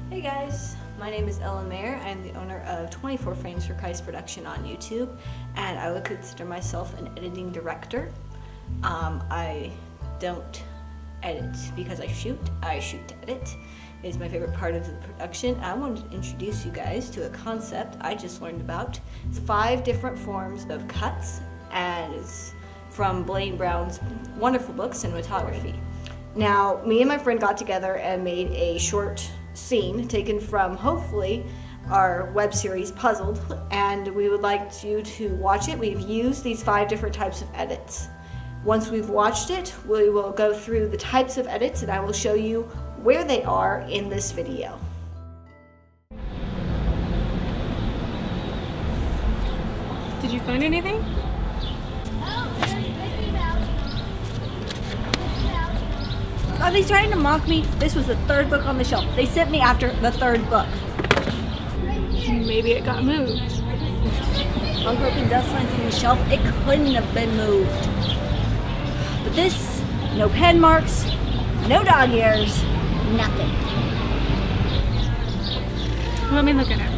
Hey guys, my name is Ellen Mayer. I am the owner of 24 Frames for Christ Production on YouTube, and I would consider myself an editing director. I don't edit because I shoot to edit. It's my favorite part of the production. I wanted to introduce you guys to a concept I just learned about. It's 5 different forms of cuts, and it's from Blain Brown's wonderful book, Cinematography. Now, me and my friend got together and made a short scene taken from, hopefully, our web series Puzzled, and we would like you to watch it. We've used these 5 different types of edits. Once we've watched it, we will go through the types of edits and I will show you where they are in this video. Did you find anything? Are they trying to mock me? This was the 3rd book on the shelf. They sent me after the 3rd book. Maybe it got moved. Unbroken dust lines on the shelf, it couldn't have been moved. But this, no pen marks, no dog ears, nothing. Let me look at it.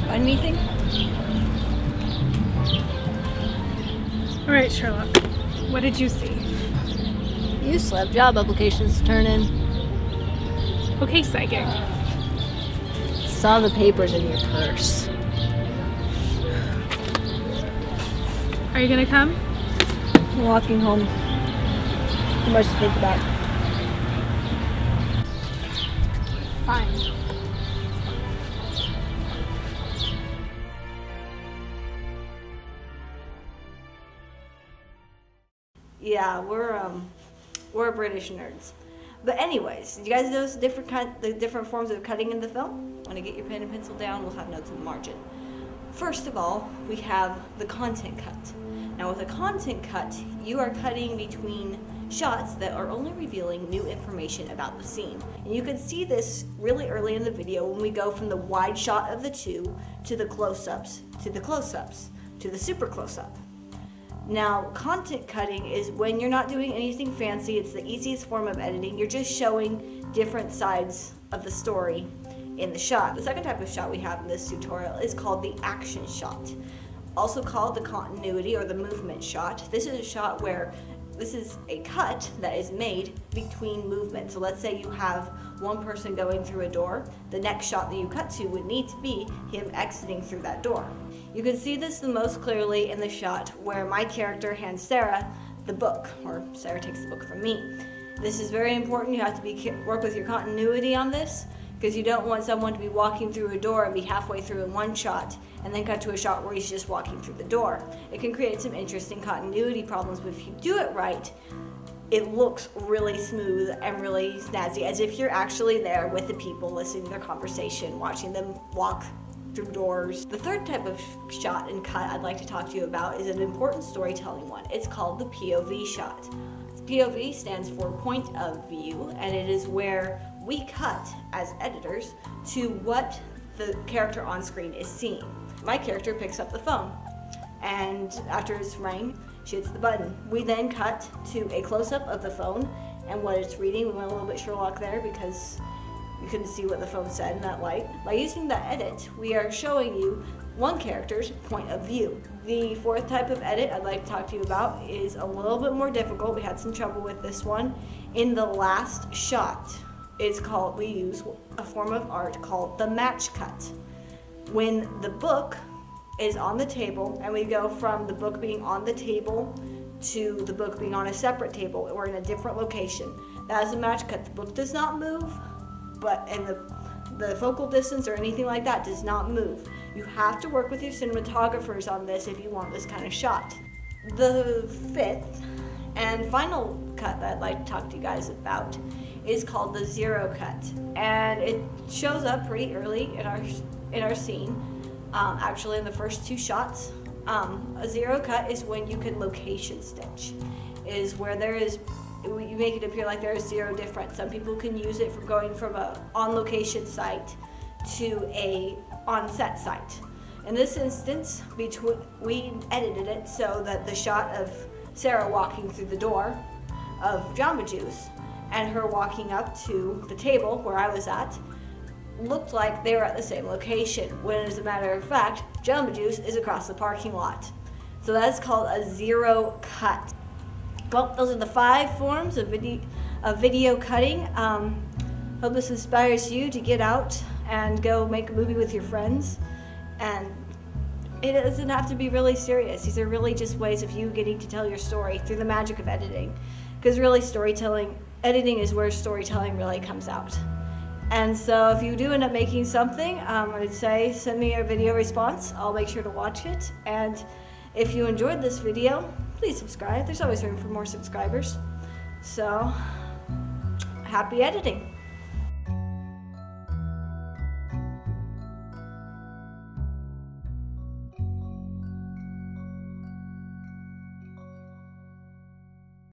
Find anything? All right, Sherlock. What did you see? You still have job applications to turn in. Okay, psychic. Saw the papers in your purse. Are you gonna come? I'm walking home. Too much to think about. Fine. Yeah, we're British nerds. But anyways, you guys notice the different forms of cutting in the film? Want to get your pen and pencil down? We'll have notes in the margin. First of all, we have the content cut. Now with a content cut, you are cutting between shots that are only revealing new information about the scene. And you can see this really early in the video when we go from the wide shot of the 2 to the close-ups, to the close-ups, to the super close-up. Now, content cutting is when you're not doing anything fancy. It's the easiest form of editing. You're just showing different sides of the story in the shot. The second type of shot we have in this tutorial is called the action shot, also called the continuity or the movement shot. This is a shot where this is a cut that is made between movements. So let's say you have one person going through a door. The next shot that you cut to would need to be him exiting through that door. You can see this the most clearly in the shot where my character hands Sarah the book, or Sarah takes the book from me. This is very important. You have to work with your continuity on this, because you don't want someone to be walking through a door and be halfway through in one shot and then cut to a shot where he's just walking through the door. It can create some interesting continuity problems, but if you do it right, it looks really smooth and really snazzy, as if you're actually there with the people, listening to their conversation, watching them walk through doors. The third type of shot and cut I'd like to talk to you about is an important storytelling one. It's called the POV shot. POV stands for point of view, and it is where we cut as editors to what the character on screen is seeing. My character picks up the phone, and after it's rang, she hits the button. We then cut to a close-up of the phone and what it's reading. We went a little bit Sherlock there because you couldn't see what the phone said in that light. By using that edit, we are showing you one character's point of view. The 4th type of edit I'd like to talk to you about is a little bit more difficult. We had some trouble with this one. In the last shot, we use a form of art called the match cut. When the book is on the table and we go from the book being on the table to the book being on a separate table, we're in a different location. That is a match cut. The book does not move, and the focal distance or anything like that does not move. You have to work with your cinematographers on this if you want this kind of shot. The 5th and final cut that I'd like to talk to you guys about is called the 0 cut, and it shows up pretty early in our scene. Actually, in the first 2 shots, a 0 cut is when you can location stitch. Is where there is you make it appear like there is zero difference. Some people can use it from going from a on-location site to a on-set site. In this instance, we edited it so that the shot of Sarah walking through the door of Jamba Juice and her walking up to the table where I was at looked like they were at the same location, when as a matter of fact, Jamba Juice is across the parking lot. So that's called a zero cut. Well, those are the 5 forms of video cutting. Hope this inspires you to get out and go make a movie with your friends. And it doesn't have to be really serious. These are really just ways of you getting to tell your story through the magic of editing. Because really editing is where storytelling really comes out. And so if you do end up making something, I would say send me a video response. I'll make sure to watch it. And if you enjoyed this video, please subscribe. There's always room for more subscribers. So, happy editing.